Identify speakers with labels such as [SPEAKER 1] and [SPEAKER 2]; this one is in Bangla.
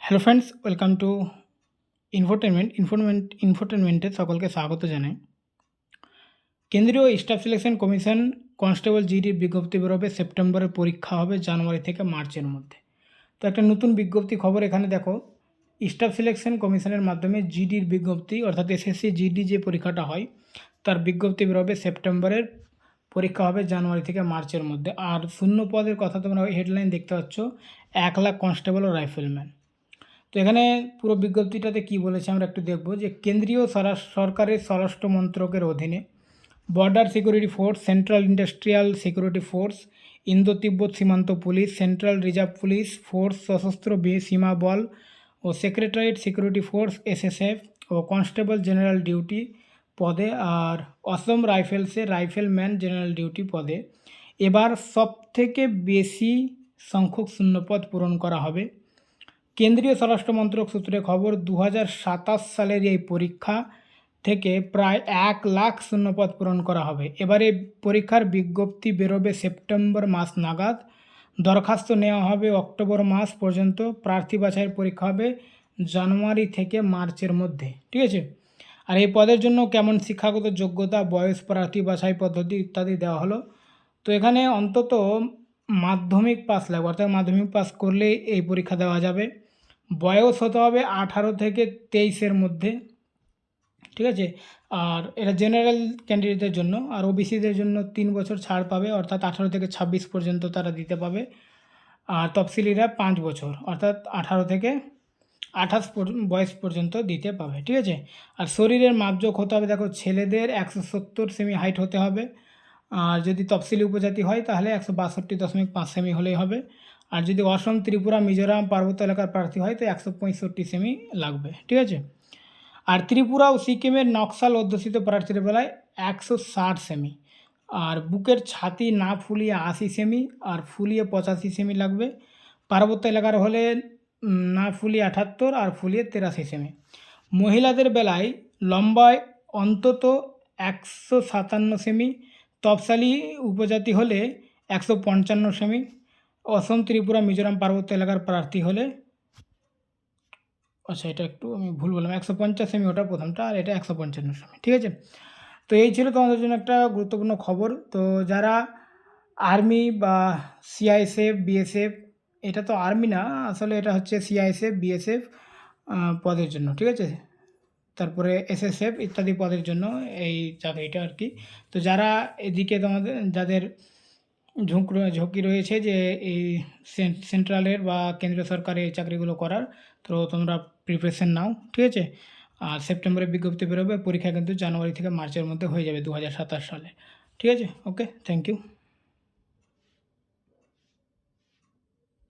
[SPEAKER 1] হ্যালো ফ্রেন্ডস, ওয়েলকাম টু ইনফোটেনমেন্টে সকলকে স্বাগত জানাই। কেন্দ্রীয় স্টাফ সিলেকশন কমিশন কনস্টেবল জিডির বিজ্ঞপ্তি বেরোবে। সেপ্টেম্বরের পরীক্ষা হবে জানুয়ারি থেকে মার্চের মধ্যে। তো একটা নতুন বিজ্ঞপ্তি খবর এখানে দেখো, স্টাফ সিলেকশন কমিশনের মাধ্যমে জিডির বিজ্ঞপ্তি অর্থাৎ এসএসসি জিডি যে পরীক্ষাটা হয় তার বিজ্ঞপ্তি বেরোবে। সেপ্টেম্বরের পরীক্ষা হবে জানুয়ারি থেকে মার্চের মধ্যে। আর শূন্য পদের কথা তোমরা হেডলাইন দেখতে পাচ্ছ, 1,00,000 কনস্টেবল ও রাইফেলম্যান। তো এখানে পুরো বিজ্ঞপ্তিটাতে কি বলেছে আমরা একটু দেখব যে কেন্দ্রীয় সরকারের স্বরাষ্ট্র মন্ত্রকের অধীনে border security force, central industrial security force, Indo তিব্বত সীমান্ত police, central reserve police force, সশস্ত্র সীমা বল ও সেক্রেটারিয়েট সিকিউরিটি ফোর্স এসএসএফ ও কনস্টেবল জেনারেল ডিউটি পদে, আর অসম রাইফেলসে রাইফেলম্যান জেনারেল ডিউটি পদে এবার সবথেকে বেশি সংখ্যক শূন্যপদ পূরণ করা হবে। কেন্দ্রীয় স্বরাষ্ট্র মন্ত্রক সূত্রে খবর, 2027 সালের এই পরীক্ষা থেকে প্রায় 1,00,000 শূন্যপদ পূরণ করা হবে। এবারে পরীক্ষার বিজ্ঞপ্তি বেরোবে সেপ্টেম্বর মাস নাগাদ। দরখাস্ত নেওয়া হবে অক্টোবর মাস পর্যন্ত। প্রার্থী বাছাইয়ের পরীক্ষা হবে জানুয়ারি থেকে মার্চের মধ্যে, ঠিক আছে। আর এই পদের জন্য কেমন শিক্ষাগত যোগ্যতা, বয়স, প্রার্থী বাছাই পদ্ধতি ইত্যাদি দেওয়া হলো। তো এখানে অন্তত মাধ্যমিক পাস লাগবে, অর্থাৎ মাধ্যমিক পাস করলেই এই পরীক্ষা দেওয়া যাবে। বয়স হতে হবে 18 থেকে 23-এর মধ্যে, ঠিক আছে। আর এটা জেনারেল ক্যান্ডিডেটদের জন্য। আর ওবিসিদের জন্য 3 বছর ছাড় পাবে, অর্থাৎ 18 থেকে 26 পর্যন্ত তারা দিতে পাবে। আর তফসিলিরা 5 বছর, অর্থাৎ 18 থেকে 28 বয়স পর্যন্ত দিতে পাবে, ঠিক আছে। আর শরীরের মাপজোক হতে হবে, দেখো ছেলেদের 170 সেমি হাইট হতে হবে। আর যদি তফসিলি উপজাতি হয় তাহলে 162.5 সেমি হলেই হবে। আর যদি অসম, ত্রিপুরা, মিজোরাম পার্বত্য এলাকার প্রার্থী হয় তো 165 সেমি লাগবে, ঠিক আছে। আর ত্রিপুরা ও সিকিমের নকশাল অধ্যুষিত প্রার্থীর বেলায় 160 সেমি। আর বুকের ছাতি না ফুলিয়ে 80 সেমি আর ফুলিয়ে 85 সেমি লাগবে। পার্বত্য এলাকার হলে না ফুলিয়ে 78 আর ফুলিয়ে 83 সেমি। মহিলাদের বেলায় লম্বায় অন্তত 157 সেমি। তফসালি উপজাতি হলে 155 সেমি। অসম, ত্রিপুরা, মিজোরাম পার্বত্য এলাকার প্রার্থী হলে, আচ্ছা এটা একটু আমি ভুল বললাম, 150 সেমি ওটা প্রথমটা, আর এটা 155 সেমি, ঠিক আছে। তো এই ছিল তোমাদের জন্য একটা গুরুত্বপূর্ণ খবর। তো যারা আর্মি বা সিআইএসএফ, বিএসএফ, এটা তো আর্মি না আসলে, এটা হচ্ছে সিআইএসএফ, বিএসএফ পদের জন্য, ঠিক আছে। তারপরে এসএসএফ ইত্যাদি পদের জন্য এই চাকরিটা আর কি। তো যারা এদিকে তোমাদের যাদের ঝুঁকি রয়েছে যে এই সেন্ট্রালের বা কেন্দ্রীয় সরকারের এই চাকরিগুলো করার, তো তোমরা প্রিপারেশন নাও, ঠিক আছে। আর সেপ্টেম্বরে বিজ্ঞপ্তি বেরোবে, পরীক্ষা কিন্তু জানুয়ারি থেকে মার্চের মধ্যে হয়ে যাবে 2027 সালে, ঠিক আছে। ওকে, থ্যাংক ইউ।